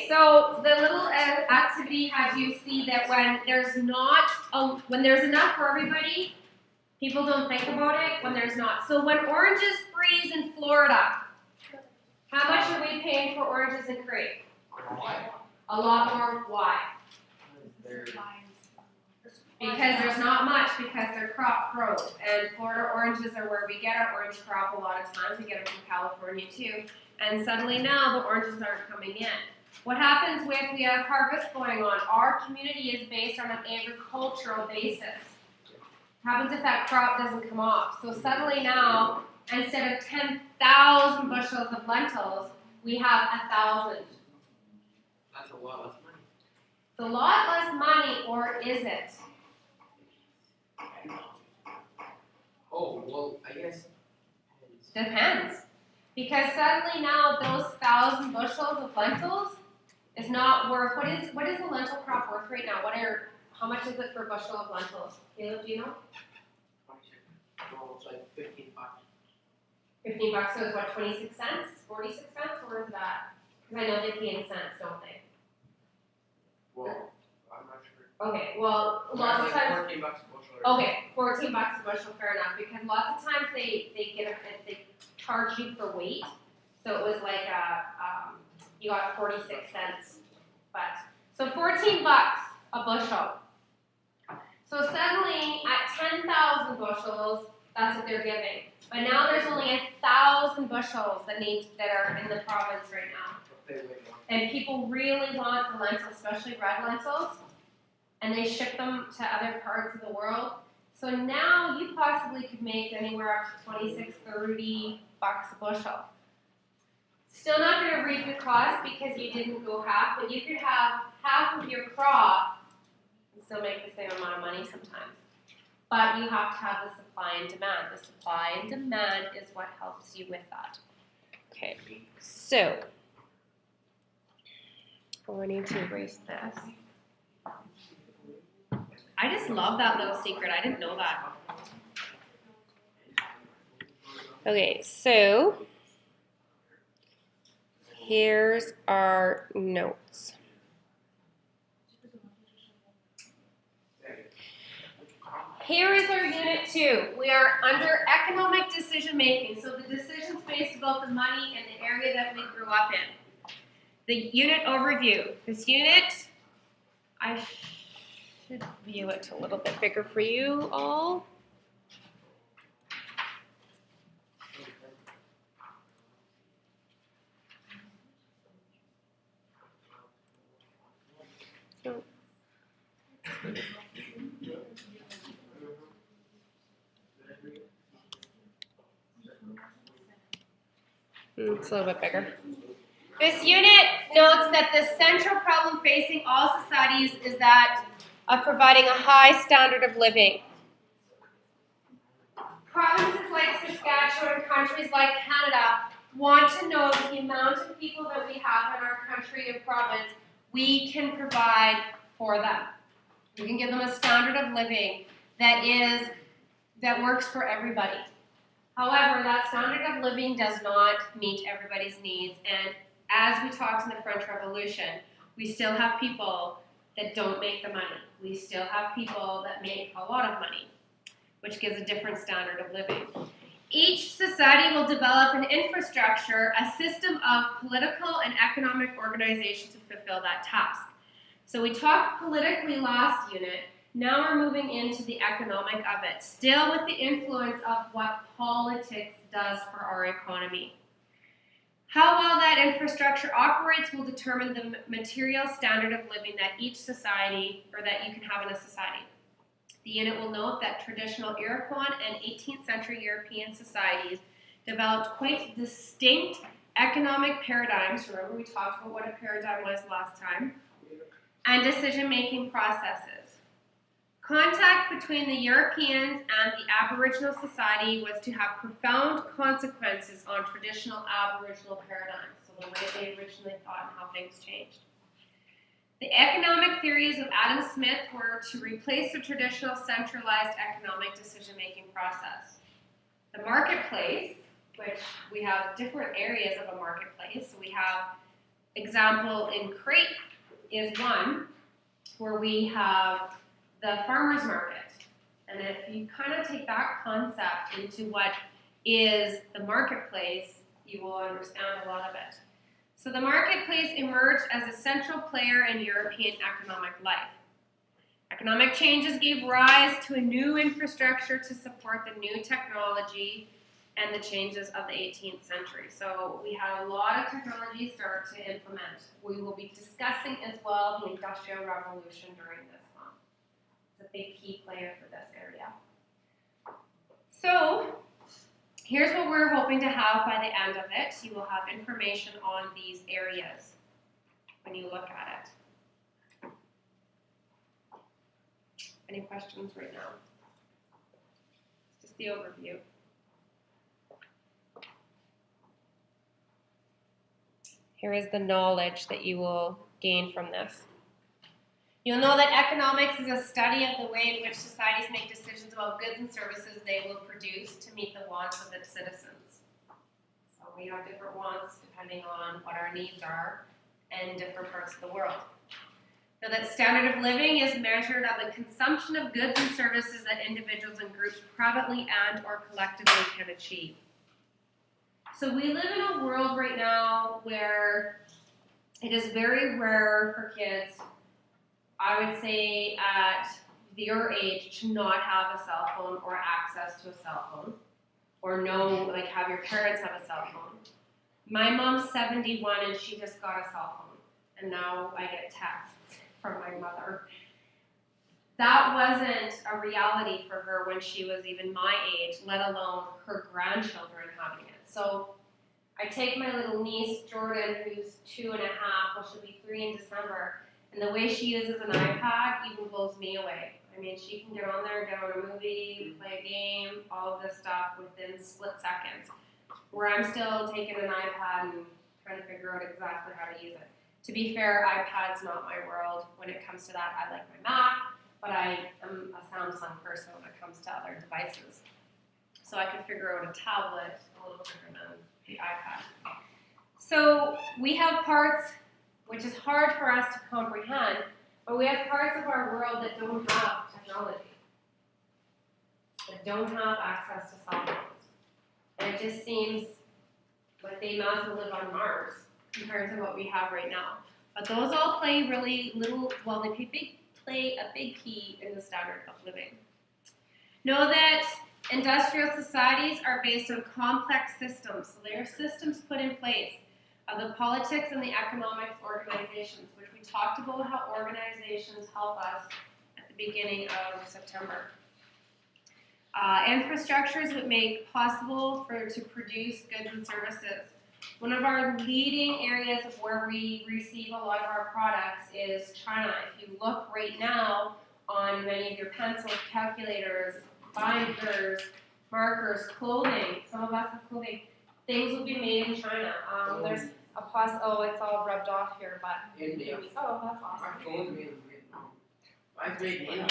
So the little activity had you see that when there's enough for everybody, people don't think about it when there's not. So when oranges freeze in Florida, how much are we paying for oranges in Crete? A lot more. Why? Because there's not much, because their crop grows. And Florida oranges are where we get our orange crop a lot of times. We get them from California too. And suddenly now the oranges aren't coming in. What happens with the harvest going on? Our community is based on an agricultural basis. What happens if that crop doesn't come off? So suddenly now, instead of 10,000 bushels of lentils, we have 1,000. That's a lot less money. It's a lot less money, or is it? Oh, well, I guess. Depends. Because suddenly now those 1,000 bushels of lentils is not worth, what is the lentil crop worth right now? How much is it for a bushel of lentils? Caleb, do you know? Well, it's like 15 bucks. 15 bucks, so it's what, 26 cents? 46 cents? Where is that? Because I know they pay in cents, don't they? Well, I'm not sure. Okay, well, lots of times. 14 bucks a bushel. Okay, 14 bucks a bushel, fair enough. Because lots of times they charge you for weight. So it was like you got 46 cents. But so 14 bucks a bushel. So suddenly at 10,000 bushels, that's what they're giving. But now there's only 1,000 bushels that are in the province right now. And people really want the lentils, especially red lentils, and they ship them to other parts of the world. So now you possibly could make anywhere up to 26, 30 bucks a bushel. Still not going to reap your cost because you didn't go half, but you could have half of your crop and still make the same amount of money sometimes. But you have to have the supply and demand. The supply and demand is what helps you with that. Okay, so I need to erase this. I just love that little secret. I didn't know that. Okay, so here's our notes. Here is our unit 2. We are under economic decision making. So the decisions based about the money and the area that we grew up in. The unit overview. This unit, I should view it a little bit bigger for you all. So, it's a little bit bigger. This unit notes that the central problem facing all societies is that of providing a high standard of living. Provinces like Saskatchewan, countries like Canada, want to know that the amount of people that we have in our country and province, we can provide for them. We can give them a standard of living that works for everybody. However, that standard of living does not meet everybody's needs, and as we talked in the French Revolution, we still have people that don't make the money. We still have people that make a lot of money, which gives a different standard of living. Each society will develop an infrastructure, a system of political and economic organization to fulfill that task. So we talked politically last unit. Now we're moving into the economic of it, still with the influence of what politics does for our economy. How well that infrastructure operates will determine the material standard of living that each society, or that you can have in a society. The unit will note that traditional Iroquois and 18th century European societies developed quite distinct economic paradigms. Remember, we talked about what a paradigm was last time, and decision-making processes. Contact between the Europeans and the Aboriginal society was to have profound consequences on traditional Aboriginal paradigms, so the way they originally thought and how things changed. The economic theories of Adam Smith were to replace the traditional centralized economic decision-making process. The marketplace, which we have different areas of a marketplace, so we have example in Crate is one where we have the farmer's market. And if you kind of take that concept into what is the marketplace, you will understand a lot of it. So the marketplace emerged as a central player in European economic life. Economic changes gave rise to a new infrastructure to support the new technology and the changes of the 18th century. So we had a lot of technology start to implement. We will be discussing as well the Industrial Revolution during this month. It's a big key player for this area. So here's what we're hoping to have by the end of it. You will have information on these areas when you look at it. Any questions right now? Just the overview. Here is the knowledge that you will gain from this. You'll know that economics is a study of the way in which societies make decisions about goods and services they will produce to meet the wants of its citizens. So we have different wants depending on what our needs are in different parts of the world. Now that standard of living is measured on the consumption of goods and services that individuals and groups privately and or collectively can achieve. So we live in a world right now where it is very rare for kids, I would say at your age, to not have a cell phone or access to a cell phone, or have your parents have a cell phone. My mom's 71 and she just got a cell phone, and now I get texts from my mother. That wasn't a reality for her when she was even my age, let alone her grandchildren having it. So I take my little niece, Jordan, who's 2.5, well, she'll be 3 in December, and the way she uses an iPad even blows me away. I mean, she can get on there, get on a movie, play a game, all of this stuff within split seconds, where I'm still taking an iPad and trying to figure out exactly how to use it. To be fair, iPad's not my world. When it comes to that, I like my Mac, but I am a Samsung person when it comes to other devices. So I can figure out a tablet a little quicker than the iPad. So we have parts, which is hard for us to comprehend, but we have parts of our world that don't have technology, that don't have access to cell phones. And it just seems like they might as well live on Mars compared to what we have right now. But those all play really little, well, they play a big key in the standard of living. Know that industrial societies are based on complex systems. So they are systems put in place of the politics and the economics organizations, which we talked about how organizations help us at the beginning of September. Infrastructures that make possible to produce goods and services. One of our leading areas of where we receive a lot of our products is China. If you look right now on many of your pencils, calculators, binders, markers, clothing, some of us have clothing, things will be made in China. There's a it's all rubbed off here, but India. Oh, that's awesome. My phone's made in Vietnam. Mine's made in India.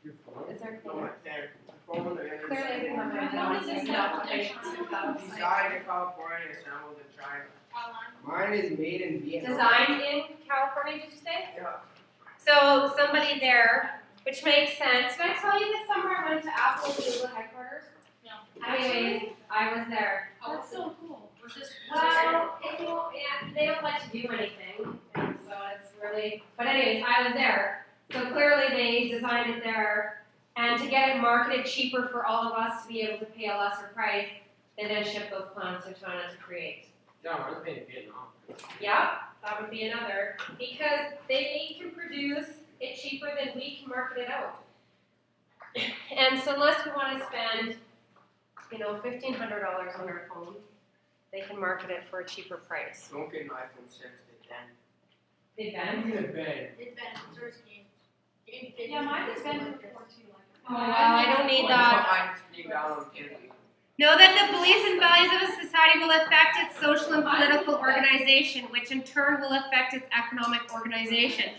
Your phone? Is there No, clothing? it's there. My phone, Clearly I didn't have my phone phone. is designed in California, assembled in China. Mine is made in Vietnam. Designed in California, did you say? Yeah. So somebody there, which makes sense. Did I tell you this summer I went to Apple Google headquarters? No. Anyways, I was there. That's so cool. Was this? Well, they don't let you do anything, and so it's really. But anyways, I was there. So clearly they designed it there, and to get it marketed cheaper for all of us to be able to pay a lesser price, they then ship those plants to China to create. No, mine's made in Vietnam. Yep, that would be another, because they can produce it cheaper than we can market it out. And so unless we want to spend, $1,500 on our phone, they can market it for a cheaper price. Don't get an iPhone 6, they They I'm bend. in bed. It's been first game. Yeah, mine has been before too. Oh, well, I don't need that. Mine's $3 on Candy. Know that the beliefs and values of a society will affect its social and political organization, which in turn will affect its economic organization.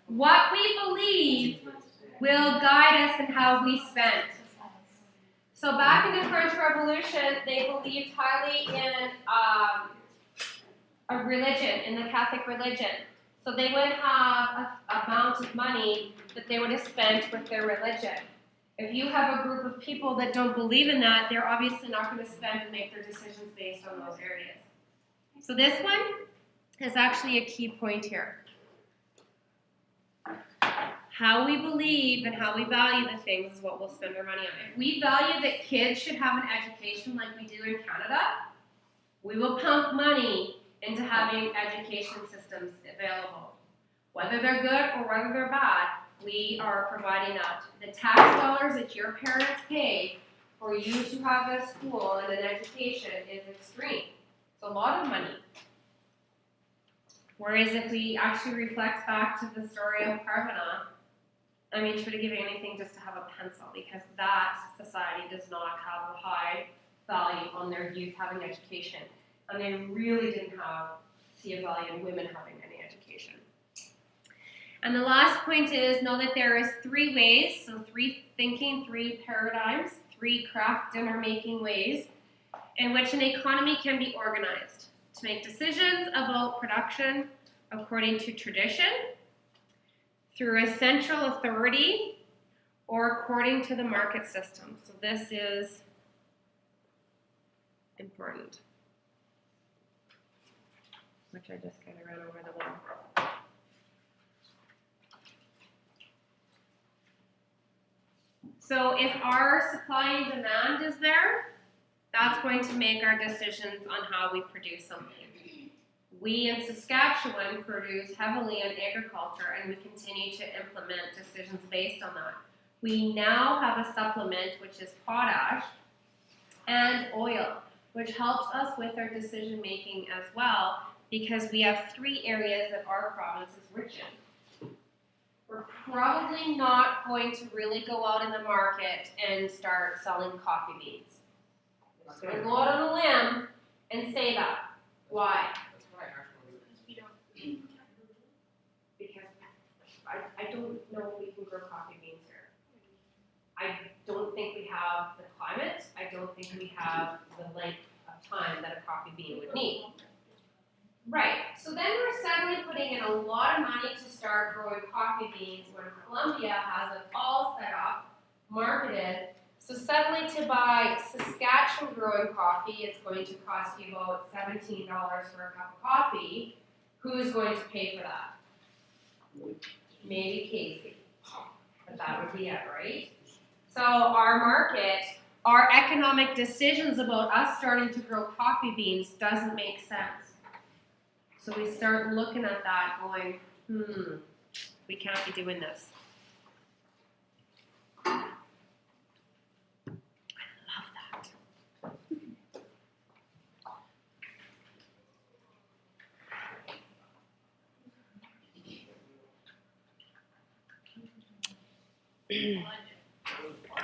What we believe will guide us in how we spend. So back in the French Revolution, they believed highly in a religion, in the Catholic religion. So they would have a amount of money that they would have spent with their religion. If you have a group of people that don't believe in that, they're obviously not going to spend and make their decisions based on those areas. So this one is actually a key point here. How we believe and how we value the things is what we'll spend our money on. If we value that kids should have an education like we do in Canada, we will pump money into having education systems available. Whether they're good or whether they're bad, we are providing that. The tax dollars that your parents pay for you to have a school and an education is extreme. It's a lot of money. Whereas if we actually reflect back to the story of Parvana, I mean, she would have given anything just to have a pencil, because that society does not have a high value on their youth having education. And they really didn't see a value in women having any education. And the last point is, know that there is 3 ways, so 3 thinking, 3 paradigms, 3 craft dinner making ways in which an economy can be organized to make decisions about production according to tradition, through a central authority, or according to the market system. So this is important, which I just kind of ran over the wall. So if our supply and demand is there, that's going to make our decisions on how we produce something. We in Saskatchewan produce heavily in agriculture, and we continue to implement decisions based on that. We now have a supplement, which is potash and oil, which helps us with our decision making as well, because we have 3 areas that our province is rich in. We're probably not going to really go out in the market and start selling coffee beans. I'm just going to go out on a limb and say that. Why? That's why I actually. We don't. Because I don't know if we can grow coffee beans here. I don't think we have the climate. I don't think we have the length of time that a coffee bean would need. Right, so then we're suddenly putting in a lot of money to start growing coffee beans when Colombia has it all set up, marketed. So suddenly to buy Saskatchewan growing coffee, it's going to cost you about $17 for a cup of coffee. Who's going to pay for that? Maybe Casey, but that would be it, right? So our market, our economic decisions about us starting to grow coffee beans doesn't make sense. So we start looking at that going, we can't be doing this. I love that.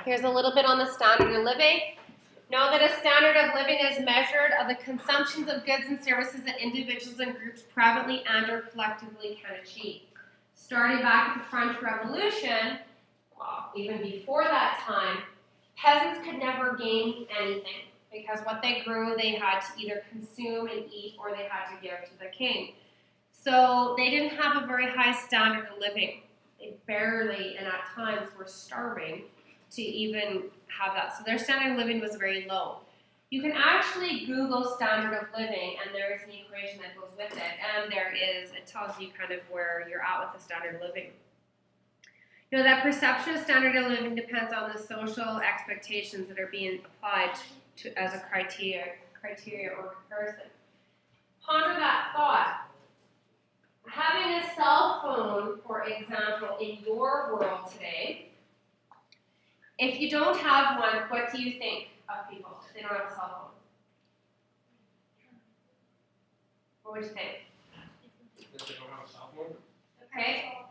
Here's a little bit on the standard of living. Know that a standard of living is measured of the consumptions of goods and services that individuals and groups privately and or collectively can achieve. Starting back at the French Revolution, well, even before that time, peasants could never gain anything, because what they grew they had to either consume and eat, or they had to give to the king. So they didn't have a very high standard of living. They barely, and at times, were starving to even have that. So their standard of living was very low. You can actually Google standard of living, and there is an equation that goes with it, and it tells you kind of where you're at with the standard of living. You know, that perception of standard of living depends on the social expectations that are being applied to as a criteria or comparison. Ponder that thought. Having a cell phone, for example, in your world today, if you don't have one, what do you think of people if they don't have a cell phone? What would you think? That they don't have a cell phone? Okay,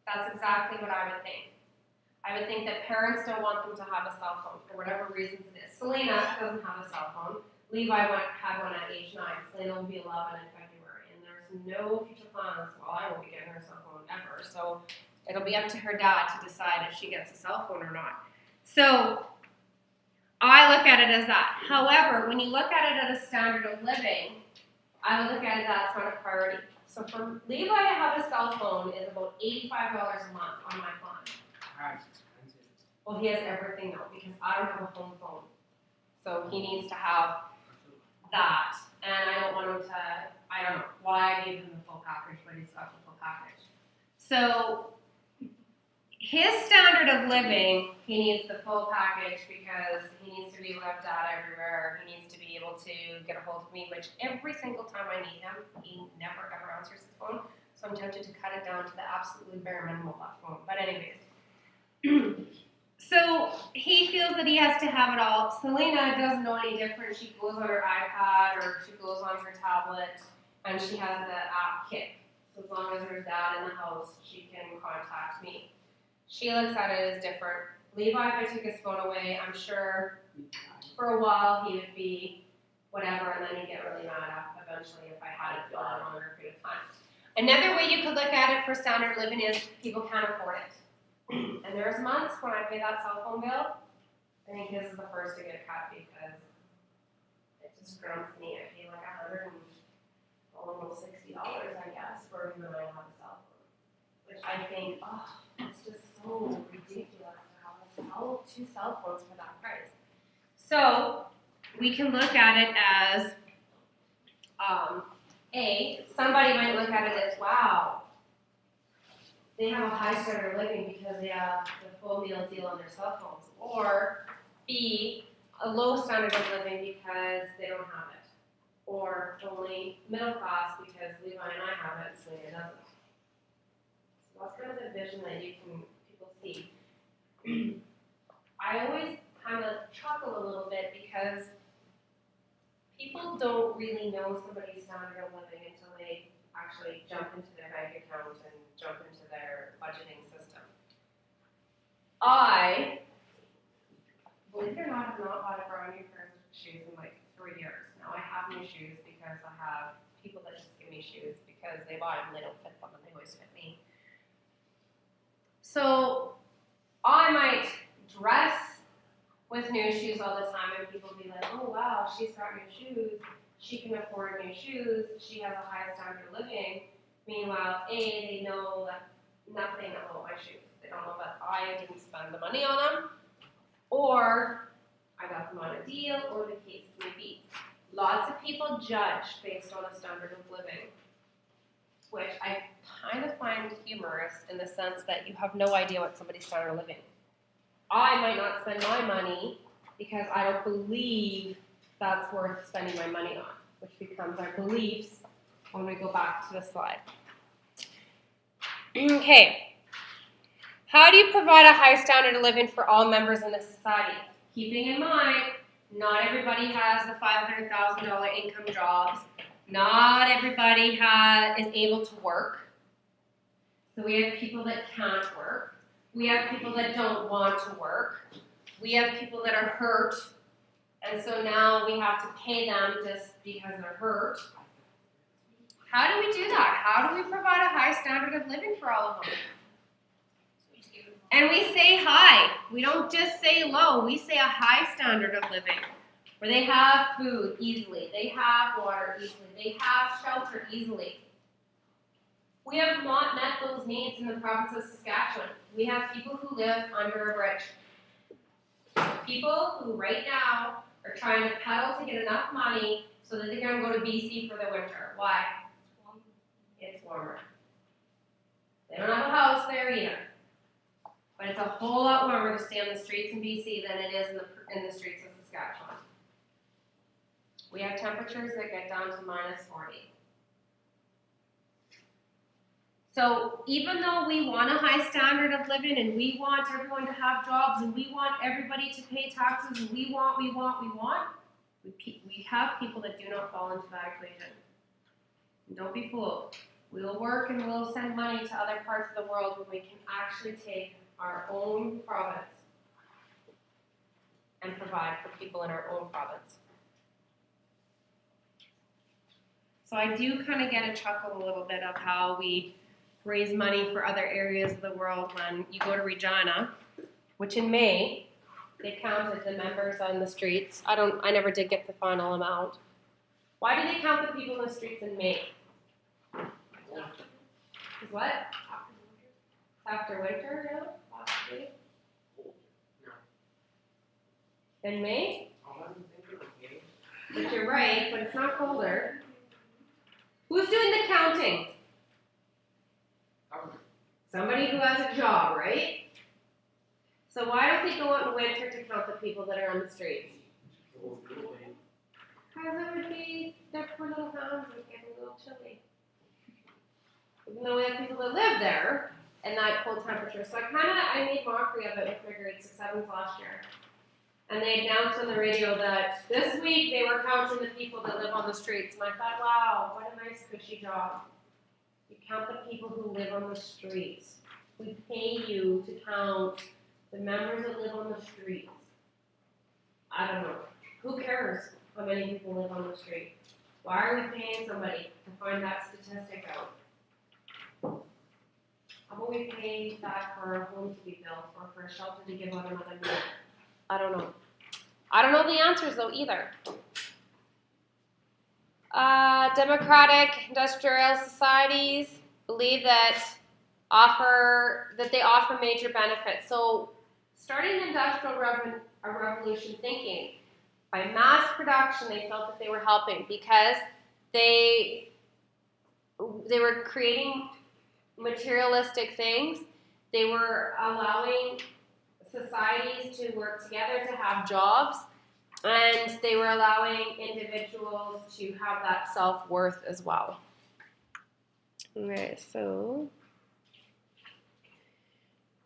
that's exactly what I would think. I would think that parents don't want them to have a cell phone for whatever reasons it is. Selena doesn't have a cell phone. Levi had one at age 9. Selena will be 11 in February, and there's no future plans. Well, I won't be getting her a cell phone ever, so it'll be up to her dad to decide if she gets a cell phone or not. So I look at it as that. However, when you look at it at a standard of living, I would look at it that's not a priority. So for Levi to have a cell phone is about $85 a month on my plan. That's expensive. Well, he has everything now because I don't have a home phone. So he needs to have that. And I don't want him to, I don't know why I gave him the full package, but he's got the full package. So his standard of living, he needs the full package because he needs to be able to have data everywhere. He needs to be able to get a hold of me, which every single time I need him, he never ever answers his phone. So I'm tempted to cut it down to the absolutely bare minimum of that phone. But anyways. So he feels that he has to have it all. Selena doesn't know any different. She goes on her iPad or she goes on her tablet and she has the app Kick. So as long as there's dad in the house, she can contact me. She looks at it as different. Levi, if I took his phone away, I'm sure for a while he would be whatever, and then he'd get really mad eventually if I had it for a longer period of time. Another way you could look at it for standard living is people can't afford it. And there's months when I pay that cell phone bill, I think his is the first to get cut because it just grumps me. I pay like almost $60, I guess, for even though I have a cell phone. Which I think, it's just so ridiculous to have two cell phones for that price. So we can look at it as somebody might look at it as, wow, they have a high standard of living because they have the full meal deal on their cell phones. Or B, a low standard of living because they don't have it. Or only middle class because Levi and I have it, Selena doesn't. So that's kind of the vision that people see. I always kind of chuckle a little bit because people don't really know somebody's standard of living until they actually jump into their bank account and jump into their budgeting system. I, believe it or not, have not bought a brand new pair of shoes in like 3 years. Now I have new shoes because I have people that just give me shoes because they buy them and they don't fit them and they always fit me. So I might dress with new shoes all the time and people be like, oh wow, she's got new shoes. She can afford new shoes. She has a high standard of living. Meanwhile, they know nothing about my shoes. They don't know that I didn't spend the money on them, or I got them on a deal, or the case may be. Lots of people judge based on a standard of living, which I kind of find humorous in the sense that you have no idea what somebody's standard of living. I might not spend my money because I don't believe that's worth spending my money on, which becomes our beliefs when we go back to the slide. Okay. How do you provide a high standard of living for all members in the society? Keeping in mind, not everybody has the $500,000 income jobs. Not everybody is able to work. So we have people that can't work. We have people that don't want to work. We have people that are hurt. And so now we have to pay them just because they're hurt. How do we do that? How do we provide a high standard of living for all of them? And we say high. We don't just say low. We say a high standard of living where they have food easily. They have water easily. They have shelter easily. We have not met those needs in the province of Saskatchewan. We have people who live under a bridge. People who right now are trying to pedal to get enough money so that they're going to go to BC for the winter. Why? It's warmer. They don't have a house there either. But it's a whole lot warmer to stay on the streets in BC than it is in the streets of Saskatchewan. We have temperatures that get down to -40. So even though we want a high standard of living and we want everyone to have jobs and we want everybody to pay taxes and we have people that do not fall into that equation. And don't be fooled. We'll work and we'll send money to other parts of the world where we can actually take our own province and provide for people in our own province. So I do kind of get a chuckle a little bit of how we raise money for other areas of the world when you go to Regina, which in May, they counted the members on the streets. I never did get the final amount. Why do they count the people in the streets in May? Is what? After winter, yeah? Possibly. No. In May? I wasn't thinking of games. But you're right, but it's not colder. Who's doing the counting? Somebody who has a job, right? So why don't they go out in winter to count the people that are on the streets? Because it would be their poor little homes would get a little chilly. Even though we have people that live there in that cold temperature. So I made mockery of it with my grade 6, 7s last year. And they announced on the radio that this week they were counting the people that live on the streets. And I thought, wow, what a nice cushy job. You count the people who live on the streets. We pay you to count the members that live on the streets. I don't know. Who cares how many people live on the street? Why are we paying somebody to find that statistic out? How about we pay that for a home to be built or for a shelter to give out another meal? I don't know. I don't know the answers though either. Democratic industrial societies believe that they offer major benefits. So starting the industrial revolution thinking, by mass production, they felt that they were helping because they were creating materialistic things. They were allowing societies to work together to have jobs, and they were allowing individuals to have that self-worth as well. Okay, so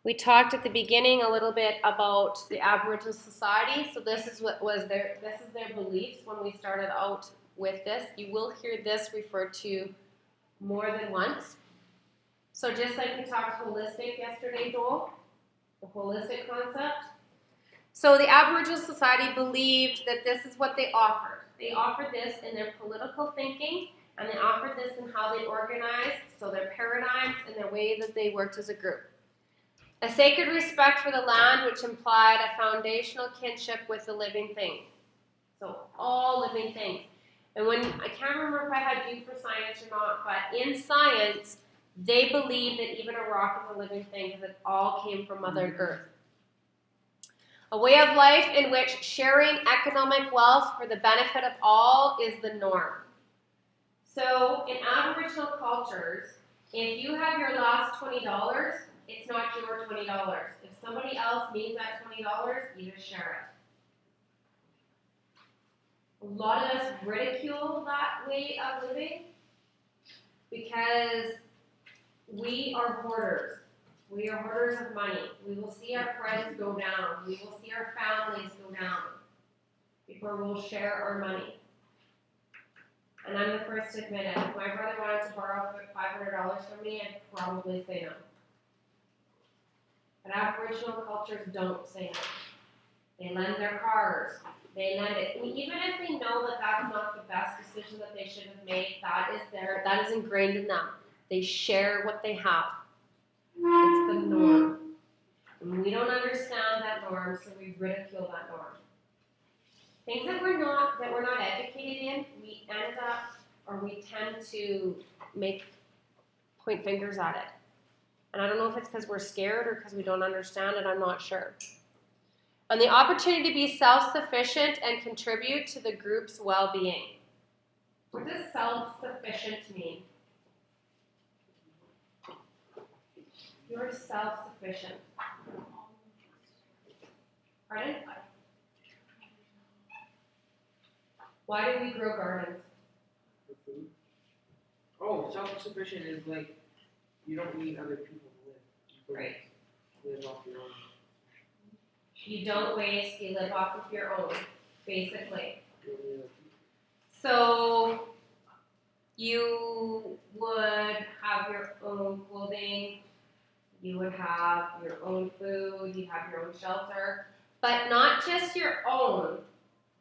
we talked at the beginning a little bit about the Aboriginal society. So this is their beliefs when we started out with this. You will hear this referred to more than once. So just like we talked holistic yesterday, Joel, the holistic concept. So the Aboriginal society believed that this is what they offered. They offered this in their political thinking, and they offered this in how they organized, so their paradigms and their way that they worked as a group. A sacred respect for the land, which implied a foundational kinship with the living things. So all living things. And I can't remember if I had you for science or not, but in science, they believe that even a rock is a living thing because it all came from Mother Earth. A way of life in which sharing economic wealth for the benefit of all is the norm. So in Aboriginal cultures, if you have your last $20, it's not your $20. If somebody else needs that $20, you just share it. A lot of us ridicule that way of living because we are hoarders. We are hoarders of money. We will see our friends go down. We will see our families go down before we'll share our money. And I'm the first to admit it. If my brother wanted to borrow $500 from me, I'd probably say no. But Aboriginal cultures don't say no. They lend their cars. They lend it. And even if they know that that's not the best decision that they should have made, that is ingrained in them. They share what they have. It's the norm. And we don't understand that norm, so we ridicule that norm. Things that we're not educated in, we tend to point fingers at it. And I don't know if it's because we're scared or because we don't understand it, I'm not sure. And the opportunity to be self-sufficient and contribute to the group's well-being. What does self-sufficient mean? You're self-sufficient. Pardon? Why do we grow gardens? For food. Oh, self-sufficient is like you don't need other people to live. You can Right. live off your own. You don't waste, you live off of your own, basically. You don't need other people. So you would have your own clothing, you would have your own food, you have your own shelter, but not just your own,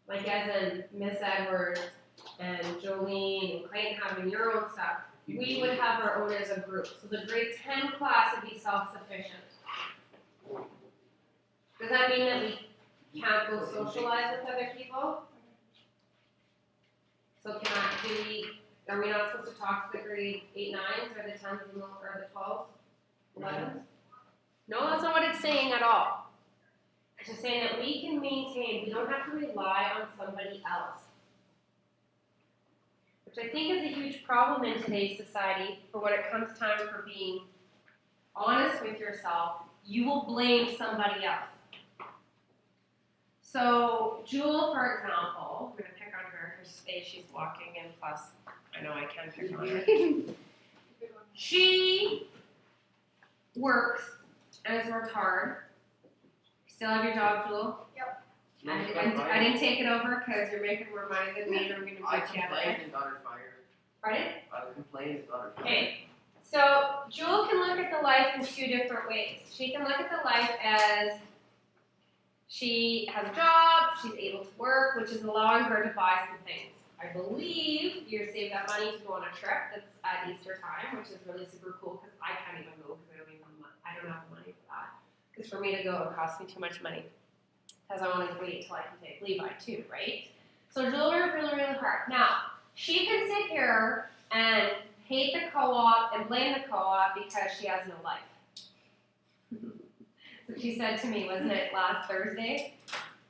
like as in Miss Edwards and Jolene and Clayton having your own stuff. We would have our own as a group. So the grade 10 class would be self-sufficient. Does that mean that we can't go socialize with other people? So are we not supposed to talk to the grade 8, 9s or the 10s or the 12s, 11s? No, that's not what it's saying at all. It's just saying that we can maintain, we don't have to rely on somebody else. Which I think is a huge problem in today's society, for when it comes time for being honest with yourself, you will blame somebody else. So, Jewel, for example, I'm going to pick on her because today she's walking, and plus, I know I can pick on her. She works and has worked hard. Still have your job, Jewel? Yep. I didn't take it over because you're making more money than me, and I'm going to I put you out complained there. and got her fired. Pardon? I complained and got her fired. Okay. So, Jewel can look at the life in 2 different ways. She can look at the life as she has a job, she's able to work, which is allowing her to buy some things. I believe you save that money to go on a trip that's at Easter time, which is really super cool because I can't even go because I don't have the money for that. Because for me to go, it would cost me too much money. Because I want to wait till I can take Levi too, right? So Jewel worked really, really hard. Now, she can sit here and hate the co-op and blame the co-op because she has no life. So she said to me, wasn't it last Thursday?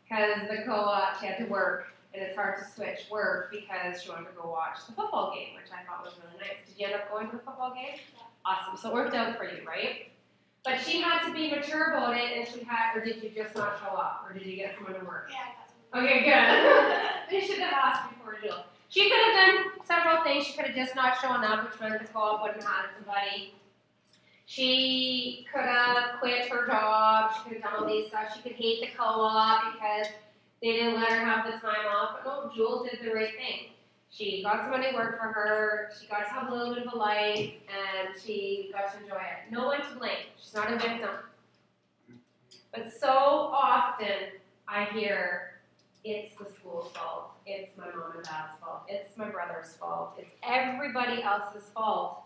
Because the co-op, she had to work, and it's hard to switch work because she wanted to go watch the football game, which I thought was really nice. Did you end up going to the football game? Yeah. Awesome. So it worked out for you, right? But she had to be mature about it, and she had, or did you just not show up, or did you get someone to work? Yeah, I got some. Okay, good. I should have asked before, Jill. She could have done several things. She could have just not shown up, which meant the co-op wouldn't have had somebody. She could have quit her job. She could have done all these stuff. She could hate the co-op because they didn't let her have the time off. But no, Jewel did the right thing. She got somebody to work for her. She got to have a little bit of a life, and she got to enjoy it. No one to blame. She's not a victim. But so often I hear, it's the school's fault. It's my mom and dad's fault. It's my brother's fault. It's everybody else's fault,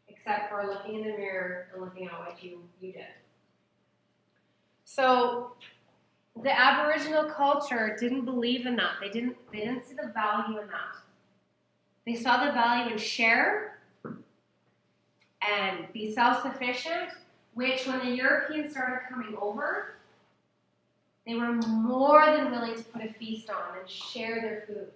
except for looking in the mirror and looking at what you did. So the Aboriginal culture didn't believe in that. They didn't see the value in that. They saw the value in share and be self-sufficient, which when the Europeans started coming over, they were more than willing to put a feast on and share their food,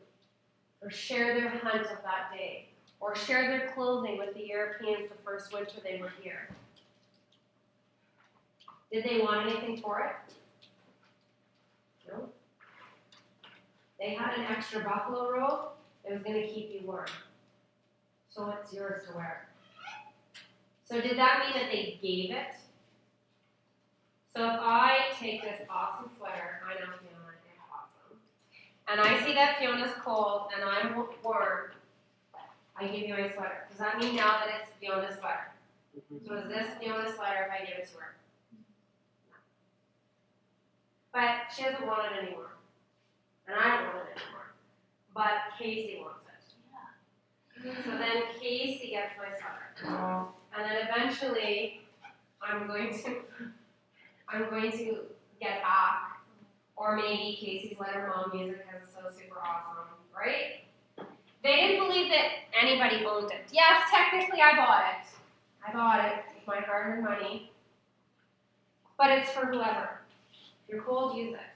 or share their hunt of that day, or share their clothing with the Europeans the first winter they were here. Did they want anything for it? No. They had an extra buffalo robe that was going to keep you warm. So it's yours to wear. So did that mean that they gave it? So if I take this awesome sweater, I know Fiona is awesome, and I see that Fiona's cold and I'm warm, I give you my sweater. Does that mean now that it's Fiona's sweater? So is this Fiona's sweater if I give it to her? No. But she doesn't want it anymore. And I don't want it anymore. But Casey wants it. So then Casey gets my sweater. And then eventually I'm going to get back. Or maybe Casey's let her mom use it because it's so super awesome, right? They didn't believe that anybody owned it. Yes, technically I bought it. I bought it with my hard-earned money. But it's for whoever. If you're cold, use it.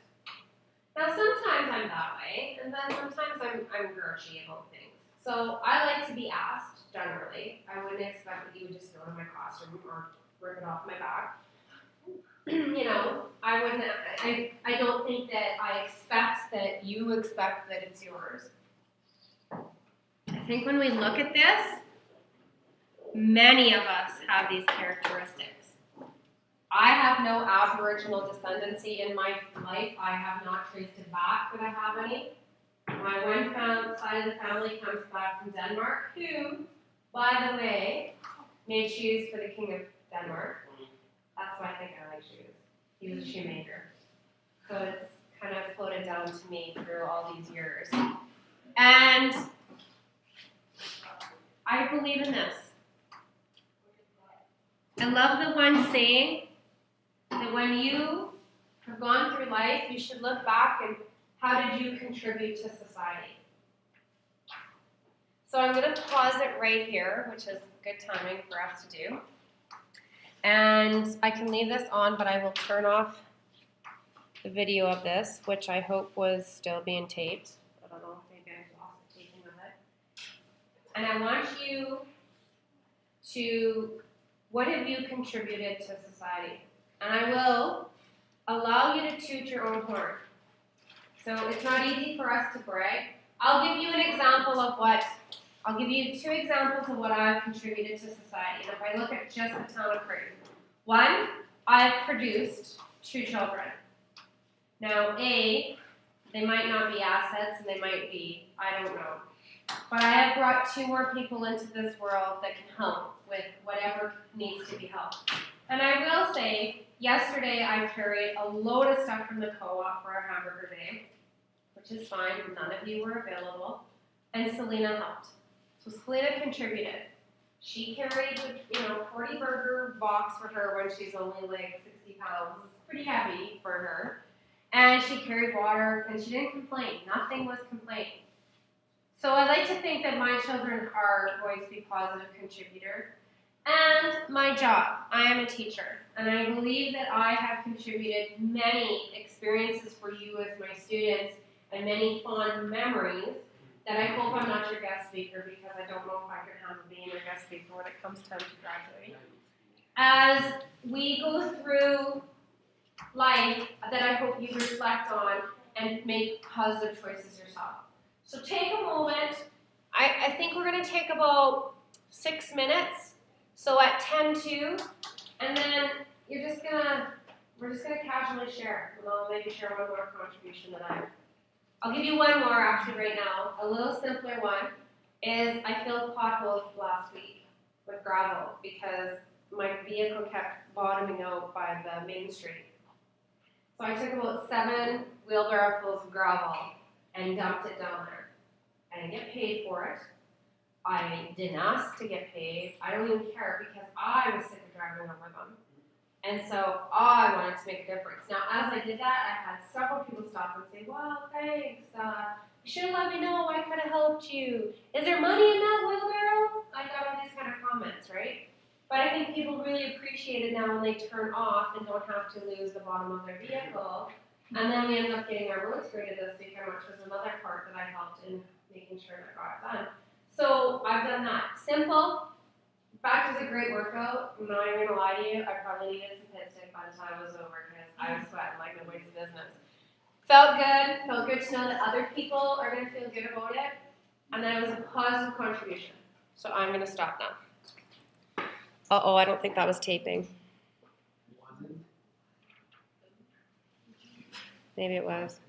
Now sometimes I'm that way, and then sometimes I'm grouchy about things. So I like to be asked, generally. I wouldn't expect that you would just go to my classroom or rip it off my back. You know, I wouldn't, I don't think that I expect that you expect that it's yours. I think when we look at this, many of us have these characteristics. I have no Aboriginal descendancy in my life. I have not traced it back that I have any. My one side of the family comes back from Denmark, who, by the way, made shoes for the King of Denmark. That's why I think I like shoes. He was a shoemaker. So it's kind of floated down to me through all these years. And I believe in this. I love the one saying that when you have gone through life, you should look back and how did you contribute to society? So I'm gonna pause it right here, which is good timing for us to do. And I can leave this on, but I will turn off the video of this, which I hope was still being taped. I don't know, maybe I lost the taping of it. And I want you to, what have you contributed to society? And I will allow you to toot your own horn. So it's not easy for us to brag. I'll give you an example of I'll give you 2 examples of what I've contributed to society. And if I look at just the town of Creighton. 1, I've produced 2 children. Now, they might not be assets and they might be, I don't know. But I have brought 2 more people into this world that can help with whatever needs to be helped. And I will say, yesterday I carried a load of stuff from the co-op for a hamburger day, which is fine, none of you were available, and Selena helped. So Selena contributed. She carried the 40 burger box for her when she's only like 60 pounds. It's pretty heavy for her. And she carried water, and she didn't complain. Nothing was complained. So I like to think that my children are going to be positive contributors. And my job, I am a teacher, and I believe that I have contributed many experiences for you as my students and many fond memories that I hope I'm not your guest speaker because I don't know if I can handle being your guest speaker when it comes time to graduate. As we go through life, that I hope you reflect on and make positive choices yourself. So take a moment. I think we're going to take about 6 minutes. So at 10:02, and then we're just gonna casually share, and I'll maybe share one more contribution that I'll give you one more actually right now. A little simpler one is I filled potholes last week with gravel because my vehicle kept bottoming out by the main street. So I took about 7 wheelbarrow fulls of gravel and dumped it down there. I didn't get paid for it. I didn't ask to get paid. I don't even care because I was sick of driving over them. And so I wanted to make a difference. Now, as I did that, I had several people stop and say, well, thanks. You should have let me know. I could have helped you. Is there money in that wheelbarrow? I got all these kind of comments, right? But I think people really appreciate it now when they turn off and don't have to lose the bottom of their vehicle. And then we ended up getting our roads graded this weekend, which was another part that I helped in making sure that got done. So I've done that. Simple. In fact, it was a great workout. I'm not even gonna lie to you. I probably needed some pit stick by the time it was over because I was sweating like nobody's business. Felt good. Felt good to know that other people are gonna feel good about it, and that it was a positive contribution. So I'm gonna stop now. I don't think that was taping. Maybe it was.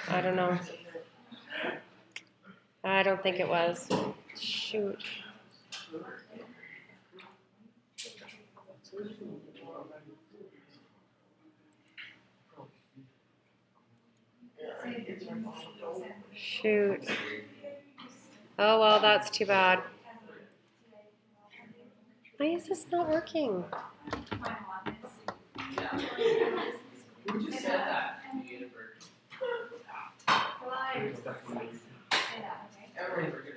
I don't know. I don't think it was. Shoot. Shoot. Oh, well, that's too bad. Why is this not working? Who just said that? Everyone forget